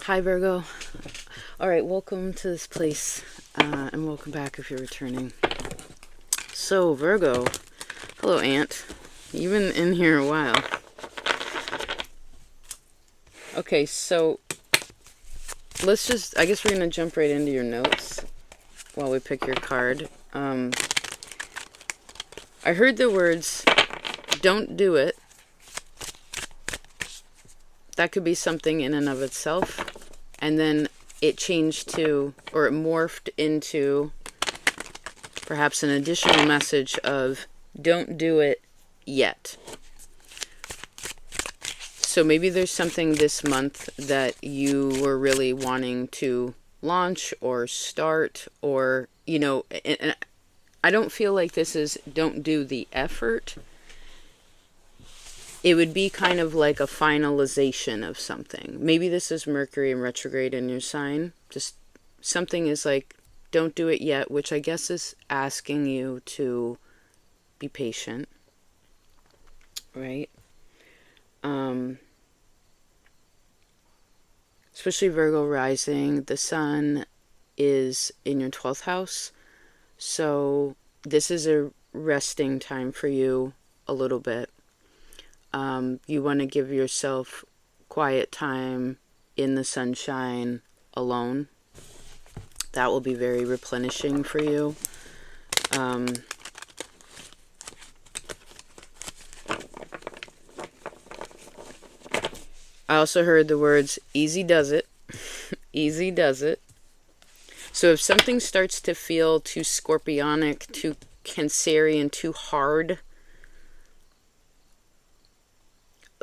Hi, Virgo. All right, welcome to this place, and welcome back if you're returning. So, Virgo, hello, Aunt. You've been in here a while. Okay, so I guess we're going to jump right into your notes while we pick your card. I heard the words, don't do it. That could be something in and of itself. And then it changed to, or it morphed into perhaps an additional message of don't do it yet. So maybe there's something this month that you were really wanting to launch or start, or, and I don't feel like this is don't do the effort. It would be kind of like a finalization of something. Maybe this is Mercury in retrograde in your sign. Just something is like, don't do it yet, which I guess is asking you to be patient, right? Especially Virgo rising, the sun is in your 12th house. So this is a resting time for you a little bit. You want to give yourself quiet time in the sunshine alone. That will be very replenishing for you. I also heard the words, easy does it. Easy does it. So if something starts to feel too scorpionic, too Cancerian, too hard,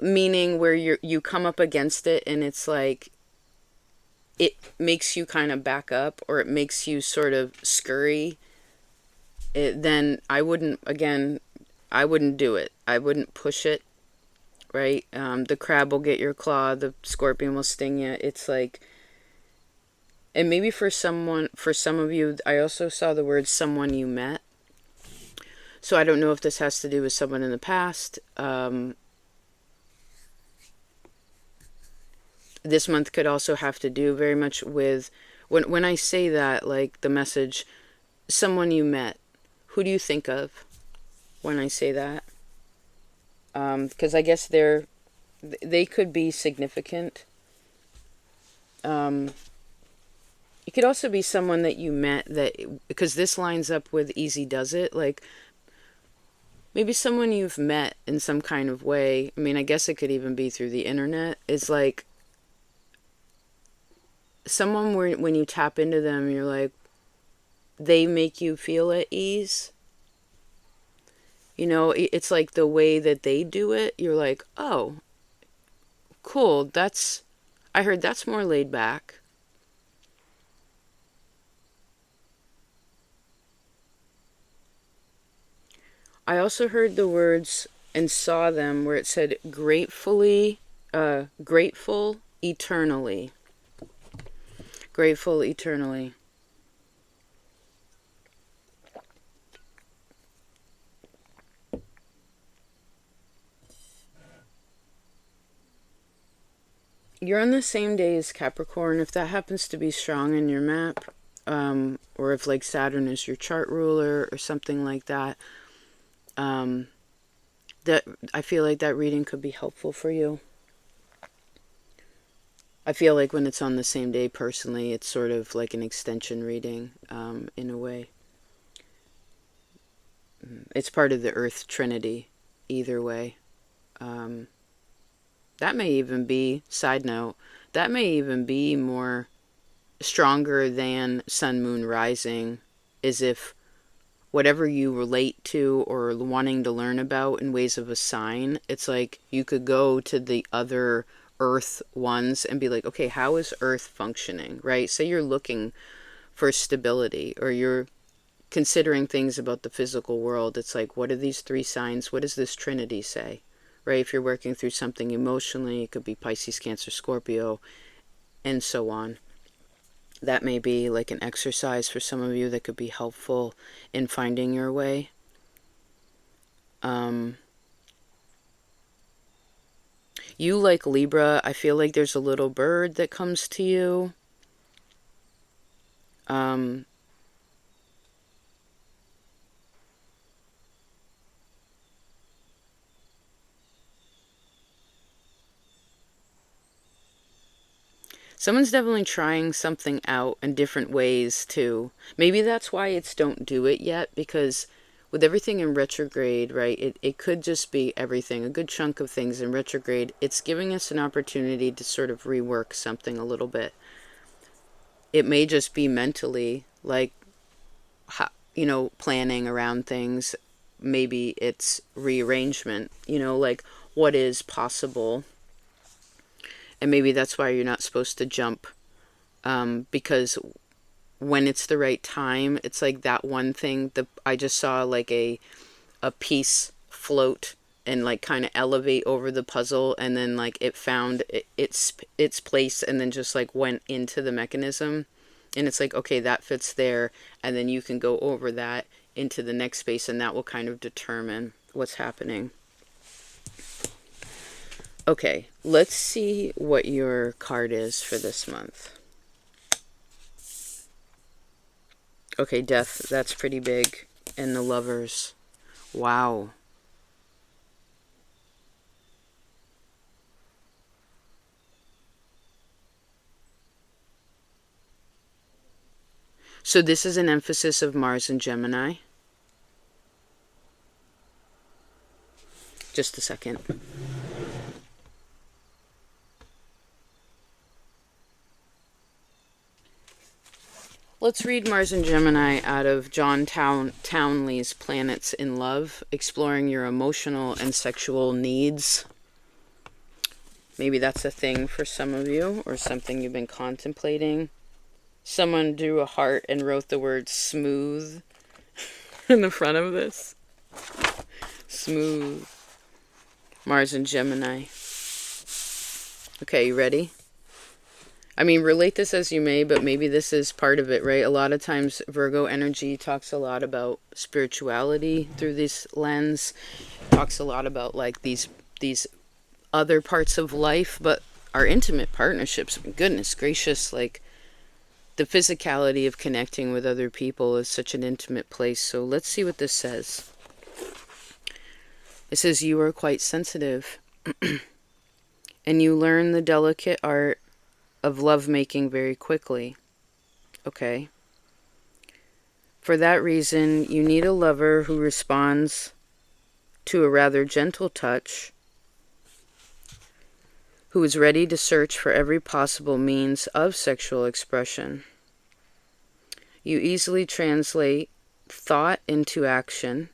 meaning where you come up against it and it's like, it makes you kind of back up, or it makes you sort of scurry, then I wouldn't do it. I wouldn't push it, right? The crab will get your claw, the scorpion will sting you. It's like, and maybe for some of you, I also saw the word someone you met. So I don't know if this has to do with someone in the past. This month could also have to do very much with, when I say that, like the message, someone you met, who do you think of when I say that? Because I guess they could be significant. It could also be someone that you met because this lines up with easy does it, like maybe someone you've met in some kind of way. I mean, I guess it could even be through the internet. It's like someone where when you tap into them, you're like, they make you feel at ease. It's like the way that they do it, you're like, oh, cool, I heard that's more laid back. I also heard the words and saw them where it said grateful eternally. Grateful eternally. You're on the same day as Capricorn. If that happens to be strong in your map, or if like Saturn is your chart ruler or something like that, that I feel like that reading could be helpful for you. I feel like when it's on the same day, personally, it's sort of like an extension reading, in a way. It's part of the Earth Trinity, either way. That may even be, side note, that may even be more stronger than Sun, Moon, Rising, as if whatever you relate to or wanting to learn about in ways of a sign, it's like you could go to the other Earth ones and be like, okay, how is Earth functioning, right? Say you're looking for stability, or you're considering things about the physical world. It's like, what are these three signs? What does this Trinity say, right? If you're working through something emotionally, it could be Pisces, Cancer, Scorpio, and so on. That may be like an exercise for some of you that could be helpful in finding your way. You like Libra, I feel like there's a little bird that comes to you. Um, Someone's definitely trying something out in different ways too. Maybe that's why it's don't do it yet, because with everything in retrograde, right, it could just be everything. A good chunk of things in retrograde, it's giving us an opportunity to sort of rework something a little bit. It may just be mentally, like, planning around things. Maybe it's rearrangement, like what is possible. And maybe that's why you're not supposed to jump, because when it's the right time, it's like that one thing. I just saw like a piece float and like kind of elevate over the puzzle, and then like it found its place, and then just like went into the mechanism, and it's like, okay, that fits there, and then you can go over that into the next space, and that will kind of determine what's happening. Okay, let's see what your card is for this month. Okay, Death, that's pretty big. And the Lovers. Wow. So this is an emphasis of Mars and Gemini. Just a second. Let's read Mars and Gemini out of John Townley's Planets in Love, exploring your emotional and sexual needs. Maybe that's a thing for some of you, or something you've been contemplating. Someone drew a heart and wrote the word smooth in the front of this. Smooth. Mars and Gemini. Okay, you ready? I mean, relate this as you may, but maybe this is part of it, right? A lot of times Virgo energy talks a lot about spirituality through this lens. Talks a lot about like these other parts of life, but our intimate partnerships, goodness gracious, like the physicality of connecting with other people is such an intimate place. So let's see what this says. It says, you are quite sensitive and you learn the delicate art of lovemaking very quickly. Okay. For that reason, you need a lover who responds to a rather gentle touch, who is ready to search for every possible means of sexual expression. You easily translate thought into action,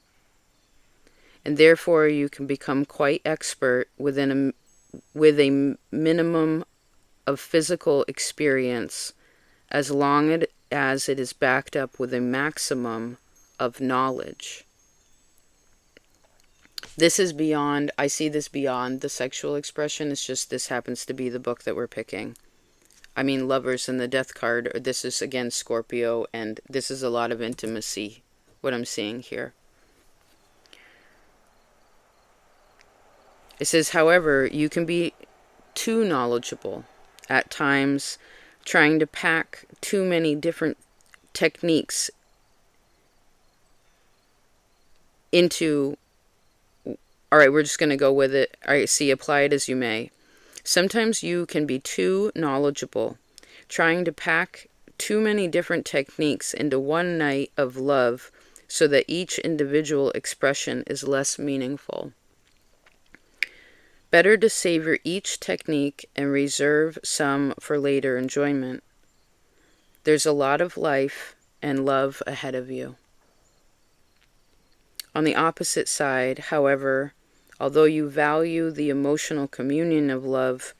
and therefore you can become quite expert with a minimum of physical experience, as long as it is backed up with a maximum of knowledge. This is beyond, I see this beyond the sexual expression. It's just this happens to be the book that we're picking. I mean, Lovers and the Death card, this is again Scorpio, and this is a lot of intimacy, what I'm seeing here. It says, however, you can be too knowledgeable at times, trying to pack too many different techniques into, all right, we're just going to go with it. All right, see, apply it as you may. Sometimes you can be too knowledgeable, trying to pack too many different techniques into one night of love so that each individual expression is less meaningful. Better to savor each technique and reserve some for later enjoyment. There's a lot of life and love ahead of you. On the opposite side, however, although you value the emotional communion of love,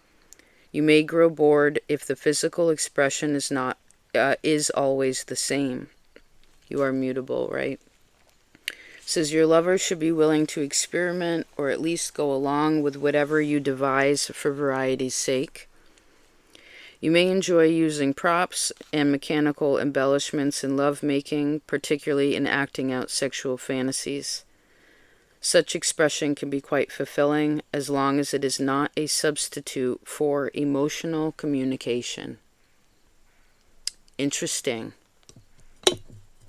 you may grow bored if the physical expression is always the same. You are mutable, right? Says your lover should be willing to experiment or at least go along with whatever you devise for variety's sake. You may enjoy using props and mechanical embellishments in lovemaking, particularly in acting out sexual fantasies. Such expression can be quite fulfilling as long as it is not a substitute for emotional communication. Interesting.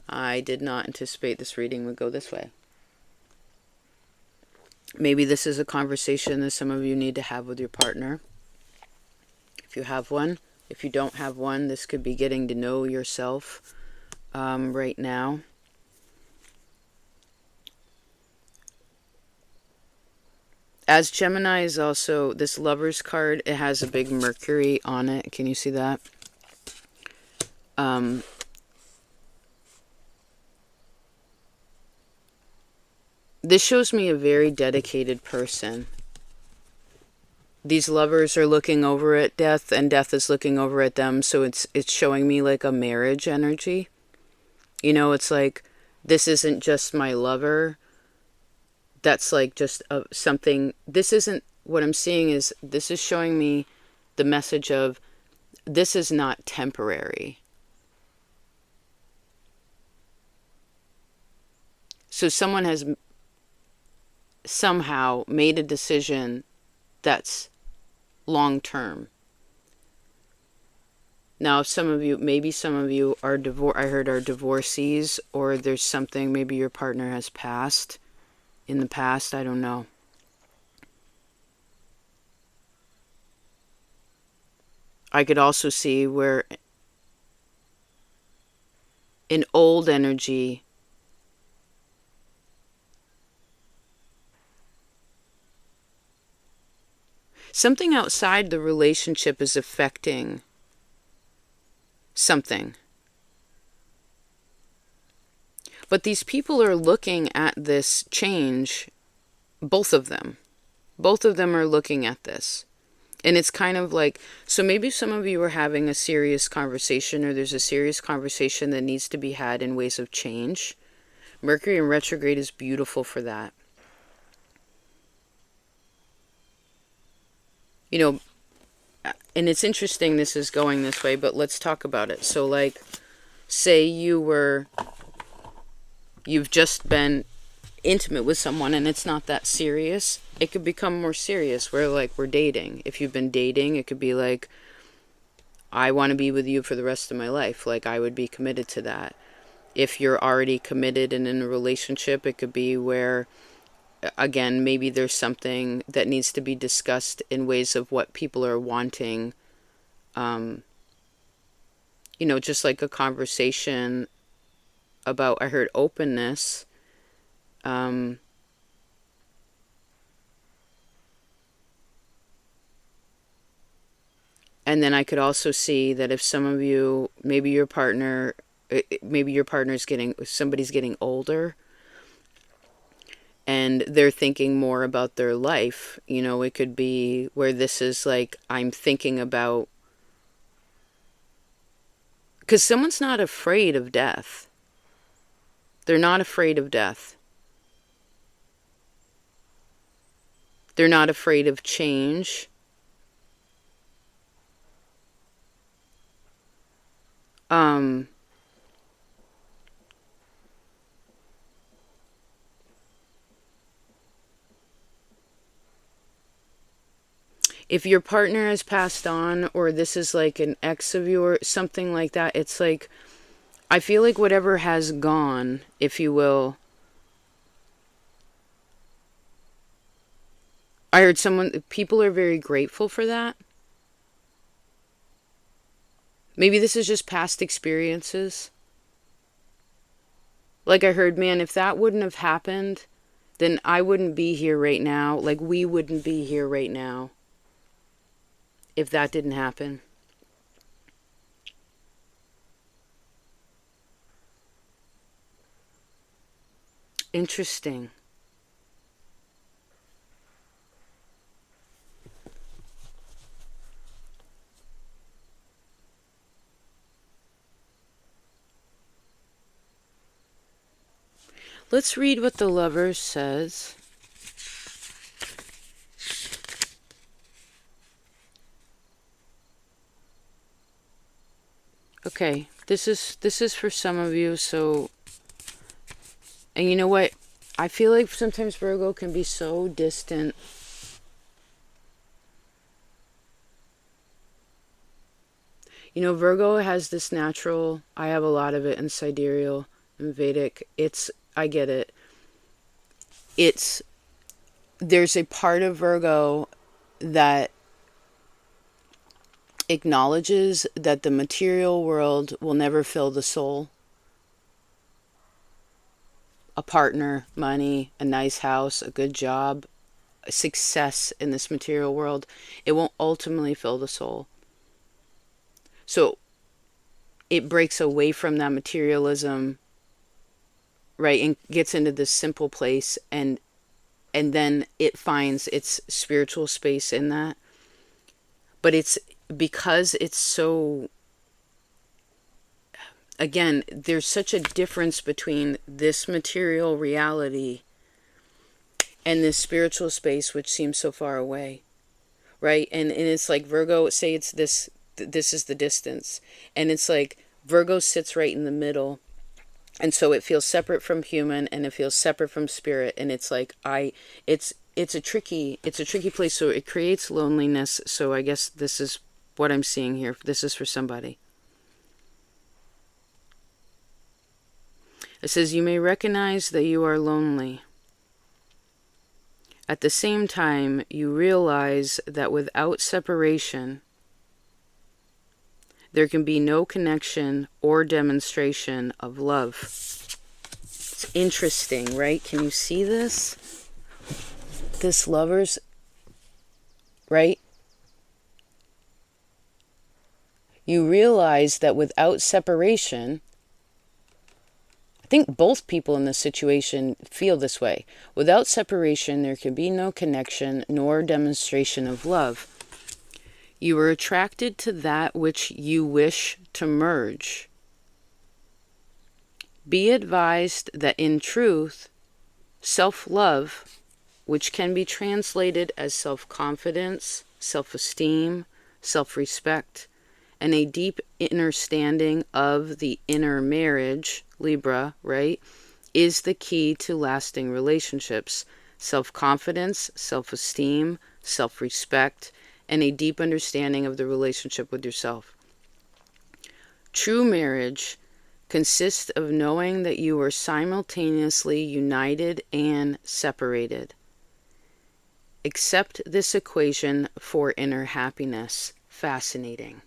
I did not anticipate this reading would go this way. Maybe this is a conversation that some of you need to have with your partner. If you have one. If you don't have one, this could be getting to know yourself right now. As Gemini is also, this Lover's card, it has a big Mercury on it. Can you see that? This shows me a very dedicated person. These lovers are looking over at death, and death is looking over at them, so it's showing me like a marriage energy. You know, it's like, this isn't just my lover. That's like just something. This isn't, what I'm seeing is, this is showing me the message of, this is not temporary. So someone has somehow made a decision that's long term. Now, some of you, maybe some of you are I heard are divorcees, or there's something, maybe your partner has passed in the past, I don't know. I could also see where an old energy something outside the relationship is affecting something. But these people are looking at this change, both of them. Both of them are looking at this. And it's kind of like, so maybe some of you are having a serious conversation, or there's a serious conversation that needs to be had in ways of change. Mercury in retrograde is beautiful for that. You know, and it's interesting this is going this way, but let's talk about it. So like, say you've just been intimate with someone and it's not that serious. It could become more serious where like we're dating. If you've been dating, it could be like, I want to be with you for the rest of my life. Like, I would be committed to that. If you're already committed and in a relationship, it could be where, again, maybe there's something that needs to be discussed in ways of what people are wanting. You know, just like a conversation about, I heard openness. And then I could also see that if some of you, maybe somebody's getting older and they're thinking more about their life. You know, it could be where this is like, I'm thinking about, because someone's not afraid of death. They're not afraid of death. They're not afraid of change. If your partner has passed on, or this is like an ex of yours, something like that, it's like, I feel like whatever has gone, if you will. I heard people are very grateful for that. Maybe this is just past experiences. Like I heard, man, if that wouldn't have happened, then I wouldn't be here right now. Like we wouldn't be here right now if that didn't happen. Interesting. Let's read what the Lover says. Okay, this is for some of you, so, and you know what? I feel like sometimes Virgo can be so distant. You know, Virgo has this natural, I have a lot of it in sidereal and Vedic. I get it. It's, there's a part of Virgo that acknowledges that the material world will never fill the soul. A partner, money, a nice house, a good job, success in this material world, it won't ultimately fill the soul. So it breaks away from that materialism, right, and gets into this simple place, and then it finds its spiritual space in that. But it's because it's so, again, there's such a difference between this material reality and this spiritual space which seems so far away, right? And it's like Virgo, say it's this is the distance, and it's like Virgo sits right in the middle, and so it feels separate from human and it feels separate from spirit, and it's like it's a tricky place, so it creates loneliness. So I guess this is what I'm seeing here. This is for somebody. It says you may recognize that you are lonely. At the same time, you realize that without separation, there can be no connection or demonstration of love. It's interesting, right? Can you see this? This lovers, right? You realize that without separation, I think both people in this situation feel this way. Without separation, there can be no connection nor demonstration of love. You are attracted to that which you wish to merge. Be advised that in truth, self-love, which can be translated as self-confidence, self-esteem, self-respect, and a deep understanding of the inner marriage, Libra, right, is the key to lasting relationships. Self-confidence, self-esteem, self-respect, and a deep understanding of the relationship with yourself. True marriage consists of knowing that you are simultaneously united and separated. Accept this equation for inner happiness. Fascinating.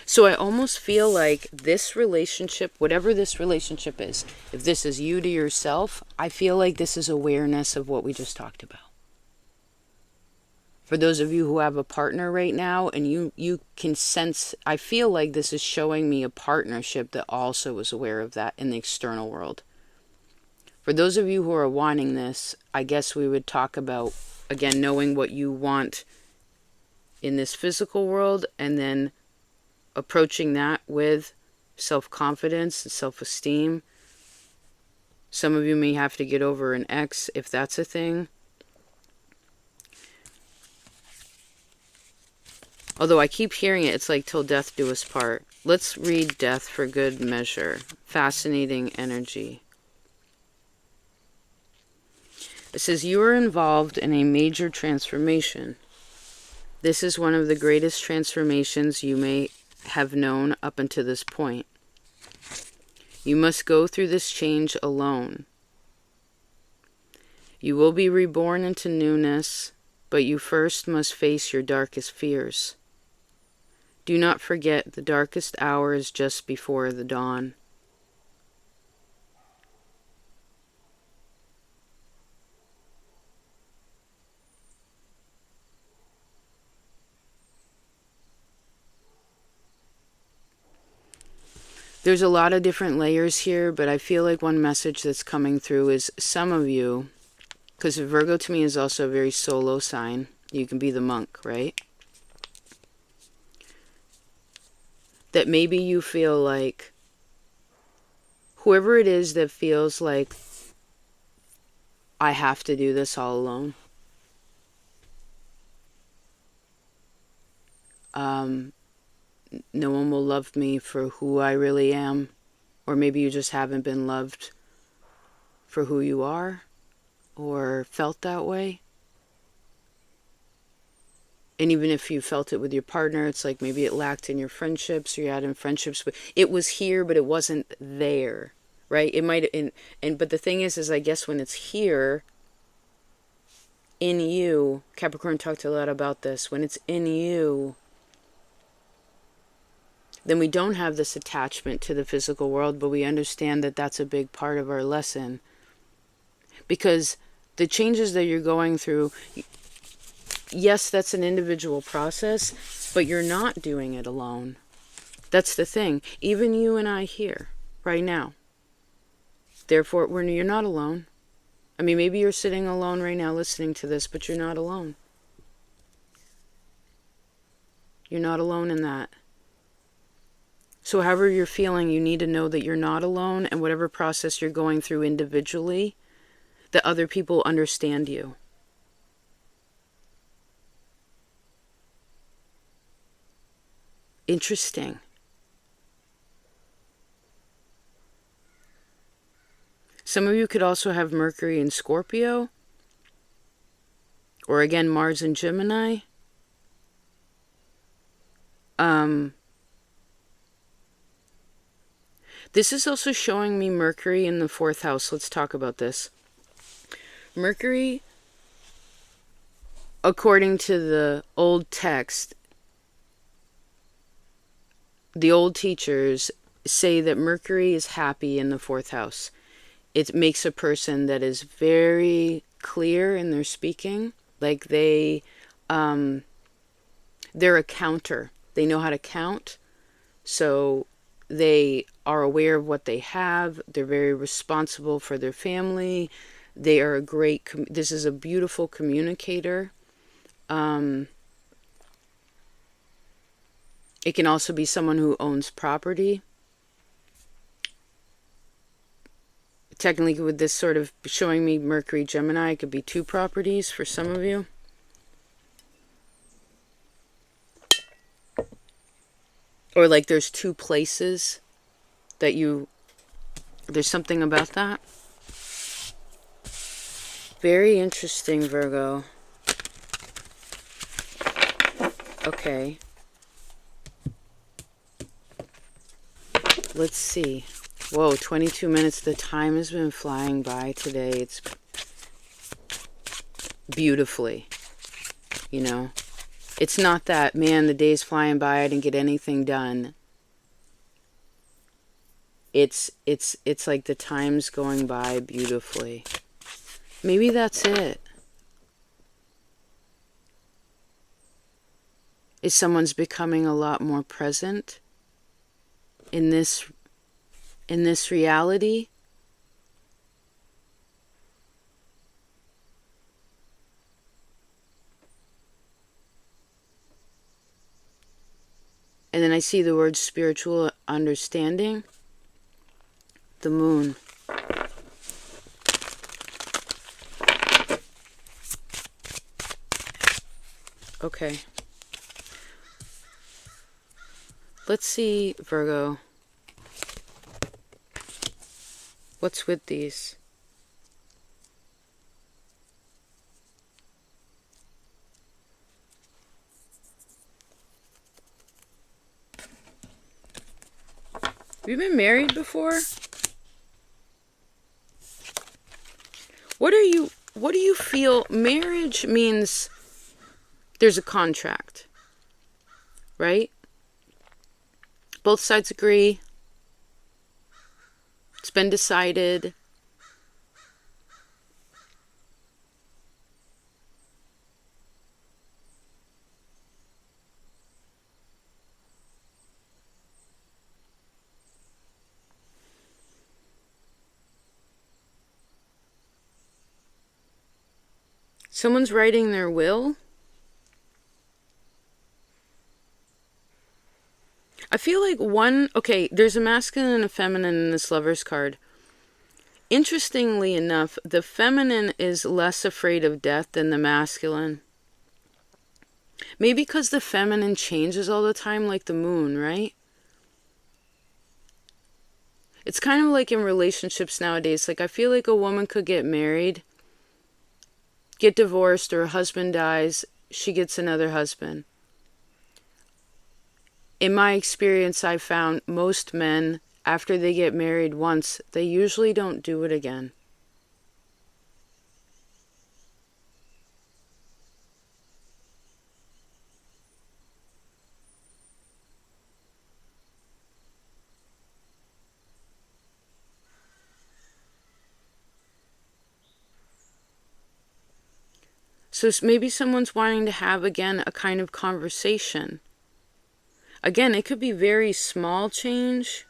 So I almost feel like this relationship, whatever this relationship is, if this is you to yourself, I feel like this is awareness of what we just talked about. For those of you who have a partner right now, and you can sense, I feel like this is showing me a partnership that also is aware of that in the external world. For those of you who are wanting this, I guess we would talk about, again, knowing what you want in this physical world, and then approaching that with self-confidence and self-esteem. Some of you may have to get over an ex if that's a thing. Although I keep hearing it, it's like till death do us part. Let's read death for good measure. Fascinating energy. It says you are involved in a major transformation. This is one of the greatest transformations you may have known up until this point. You must go through this change alone. You will be reborn into newness, but you first must face your darkest fears. Do not forget the darkest hour is just before the dawn. There's a lot of different layers here, but I feel like one message that's coming through is some of you, because Virgo to me is also a very solo sign. You can be the monk, right? That maybe you feel like whoever it is that feels like I have to do this all alone. No one will love me for who I really am. Or maybe you just haven't been loved for who you are or felt that way. And even if you felt it with your partner, it's like maybe it lacked in your friendships, or you had in friendships, but it was here, but it wasn't there, right? It might, but the thing is I guess when it's here in you, Capricorn talked a lot about this, when it's in you, then we don't have this attachment to the physical world, but we understand that that's a big part of our lesson. Because the changes that you're going through, yes, that's an individual process, but you're not doing it alone. That's the thing. Even you and I here, right now. Therefore, you're not alone. I mean, maybe you're sitting alone right now listening to this, but you're not alone. You're not alone in that. So however you're feeling, you need to know that you're not alone, and whatever process you're going through individually, that other people understand you. Interesting. Some of you could also have Mercury in Scorpio, or again, Mars in Gemini. This is also showing me Mercury in the 4th house. Let's talk about this. Mercury, according to the old text, the old teachers say that Mercury is happy in the 4th house. It makes a person that is very clear in their speaking. Like they're a counter. They know how to count. So they are aware of what they have. They're very responsible for their family. They are this is a beautiful communicator. It can also be someone who owns property. Technically, with this sort of showing me Mercury Gemini, it could be 2 properties for some of you. Or like there's 2 places that there's something about that. Very interesting, Virgo. Okay. Let's see. Whoa, 22 minutes. The time has been flying by today. It's beautifully, you know. It's not that, man, the day's flying by, I didn't get anything done. It's like the time's going by beautifully. Maybe that's it. Is someone's becoming a lot more present in this reality? And then I see the word spiritual understanding. The moon. Okay. Let's see, Virgo. What's with these? Have you been married before? What do you feel? Marriage means there's a contract, right? Both sides agree. It's been decided. Someone's writing their will. I feel like there's a masculine and a feminine in this Lover's card. Interestingly enough, the feminine is less afraid of death than the masculine. Maybe because the feminine changes all the time, like the moon, right? It's kind of like in relationships nowadays. Like, I feel like a woman could get married, get divorced, or a husband dies, she gets another husband. In my experience, I've found most men, after they get married once, they usually don't do it again. So maybe someone's wanting to have, again, a kind of conversation. Again, it could be very small change,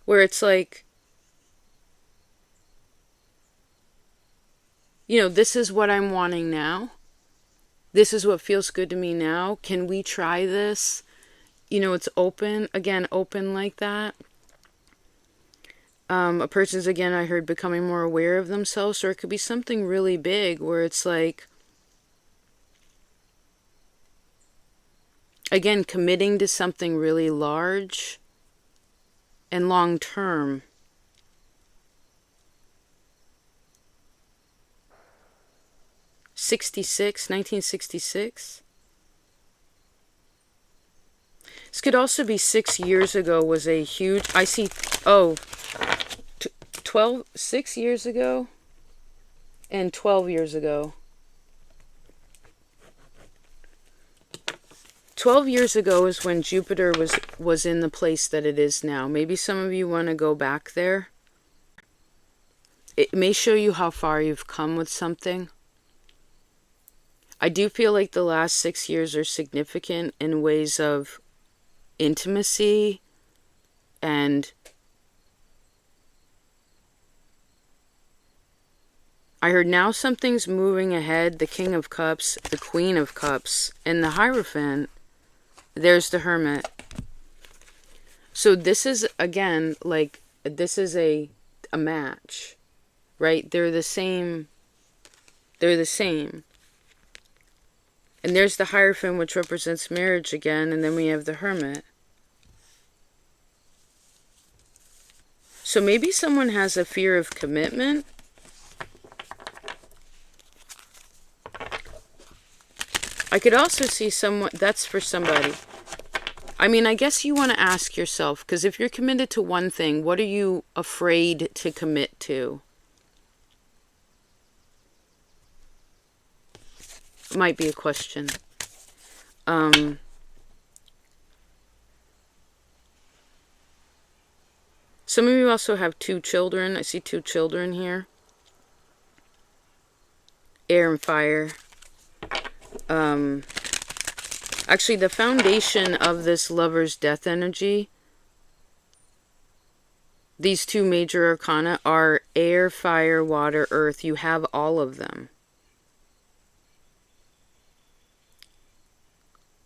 where it's like, this is what I'm wanting now. This is what feels good to me now. Can we try this? It's open, again, open like that. A person's, again, I heard, becoming more aware of themselves, or it could be something really big where it's like, again, committing to something really large and long term. $1966. This could also be 6 years ago was a huge, I see, 6 years ago and 12 years ago. 12 years ago is when Jupiter was in the place that it is now. Maybe some of you want to go back there. It may show you how far you've come with something. I do feel like the last 6 years are significant in ways of intimacy and I heard now something's moving ahead. The King of Cups, the Queen of Cups, and the Hierophant. There's the Hermit. So this is, again, like, this is a match, right? They're the same. They're the same. And there's the Hierophant, which represents marriage again, and then we have the Hermit. So maybe someone has a fear of commitment. I could also see someone, that's for somebody. I mean, I guess you want to ask yourself, because if you're committed to one thing, what are you afraid to commit to? Might be a question. Some of you also have 2 children. I see 2 children here. Air and fire. Actually, the foundation of this Lover's Death energy, these 2 major arcana are air, fire, water, earth. You have all of them.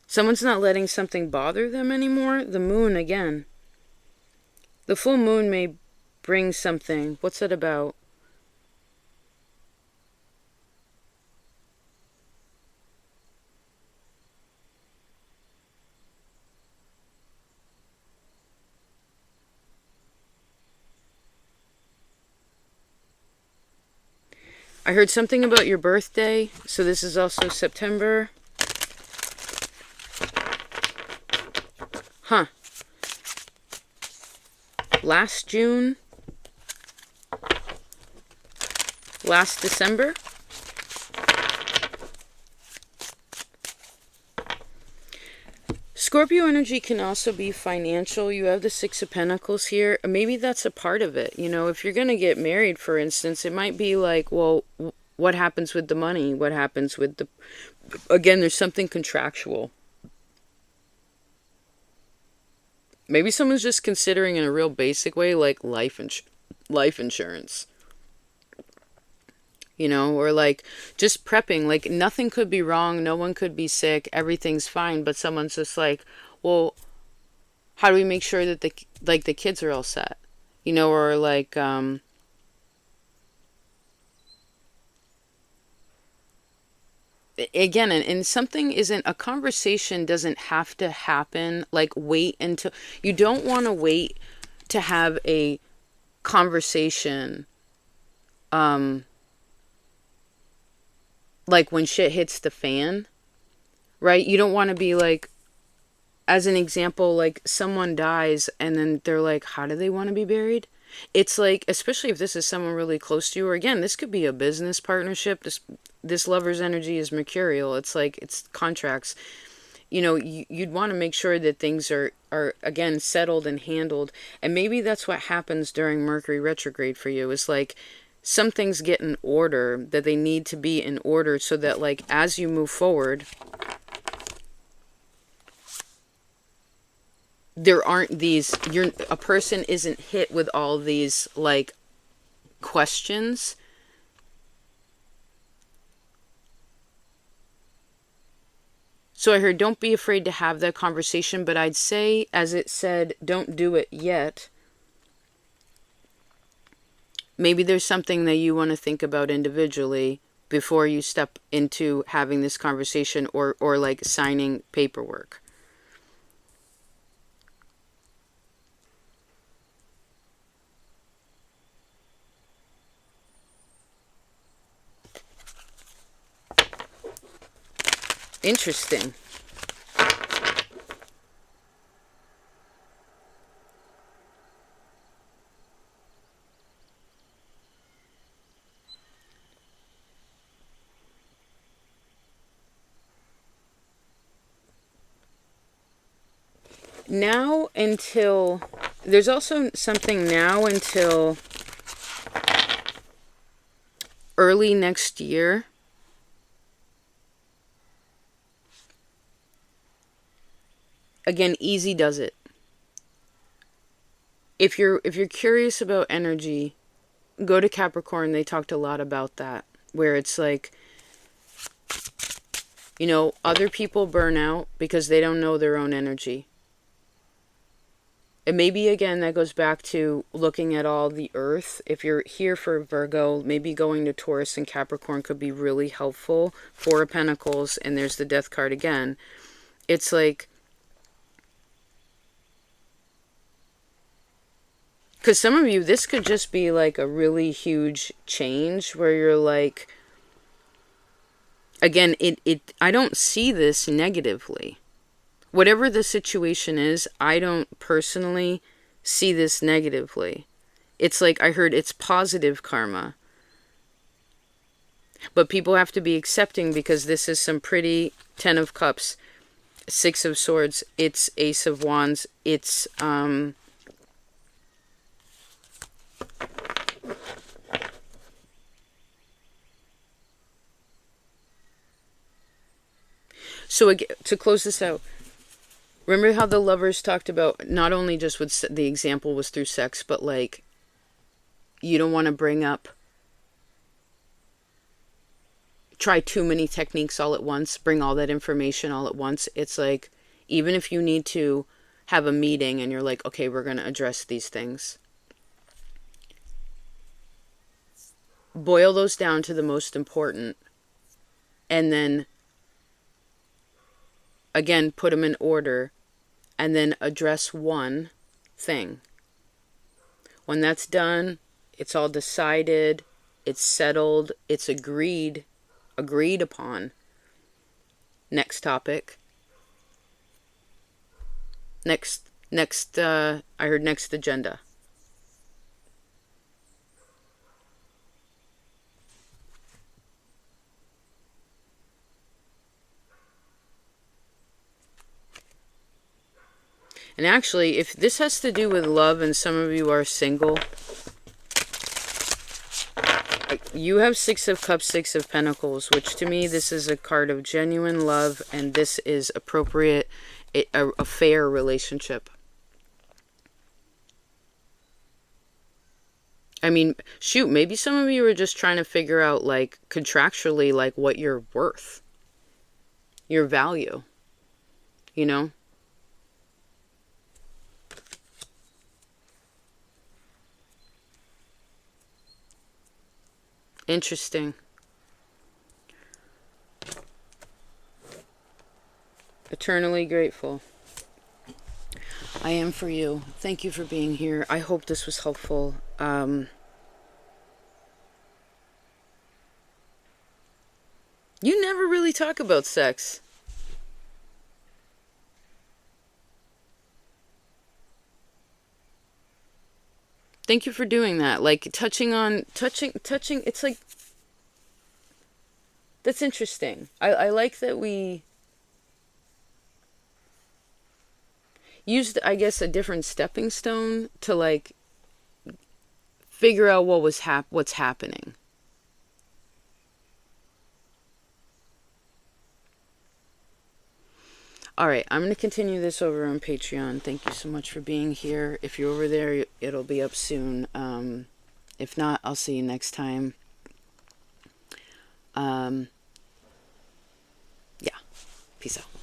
Someone's not letting something bother them anymore. The moon, again. The full moon may bring something. What's it about? I heard something about your birthday. So this is also September. Huh. Last June? Last December? Scorpio energy can also be financial. You have the 6 of Pentacles here. Maybe that's a part of it. If you're going to get married, for instance, it might be like, well, what happens with the money? What happens with the... Again, there's something contractual. Maybe someone's just considering in a real basic way, like life insurance. Or like just prepping, like nothing could be wrong, no one could be sick, everything's fine, but someone's just like, well, how do we make sure that the kids are all set? Or like, again, and something isn't, a conversation doesn't have to happen, like wait until, you don't want to wait to have a conversation, um, like when shit hits the fan, right? You don't want to be like, as an example, like someone dies and then they're like, how do they want to be buried? It's like, especially if this is someone really close to you, or again, this could be a business partnership. This lover's energy is mercurial. It's like, it's contracts. You know, you'd want to make sure that things are again settled and handled. And maybe that's what happens during Mercury retrograde for you, is like some things get in order that they need to be in order, so that like as you move forward, there aren't these, a person isn't hit with all these like questions. So I heard, don't be afraid to have that conversation, but I'd say, as it said, don't do it yet. Maybe there's something that you want to think about individually before you step into having this conversation, or like signing paperwork. Interesting. Now until, there's also something now until early next year. Again, easy does it. If you're curious about energy, go to Capricorn. They talked a lot about that, where it's like, you know, other people burn out because they don't know their own energy. And maybe again, that goes back to looking at all the earth. If you're here for Virgo, maybe going to Taurus and Capricorn could be really helpful. Four of Pentacles, and there's the Death card again. It's like, because some of you, this could just be like a really huge change where you're like, again, I don't see this negatively. Whatever the situation is, I don't personally see this negatively. It's like, I heard it's positive karma. But people have to be accepting, because this is some pretty Ten of Cups, Six of Swords, it's Ace of Wands, it's so again, to close this out, remember how the lovers talked about, not only just with the example was through sex, but like, you don't want to bring up, try too many techniques all at once, bring all that information all at once. It's like, even if you need to have a meeting and you're like, okay, we're going to address these things, boil those down to the most important, and then again, put them in order, and then address one thing. When that's done, it's all decided, it's settled, it's agreed upon. Next topic. Next, I heard next agenda. And actually, if this has to do with love and some of you are single, you have Six of Cups, Six of Pentacles, which to me, this is a card of genuine love, and this is appropriate, a fair relationship. I mean, shoot, maybe some of you are just trying to figure out, like, contractually, like, what you're worth, your value, you know? Interesting. Eternally grateful. I am for you. Thank you for being here. I hope this was helpful. You never really talk about sex. Thank you for doing that. Like touching. It's like, that's interesting. I like that we used, I guess, a different stepping stone to like figure out what's happening. All right, I'm going to continue this over on Patreon. Thank you so much for being here. If you're over there, it'll be up soon. If not, I'll see you next time. Um, yeah, peace out.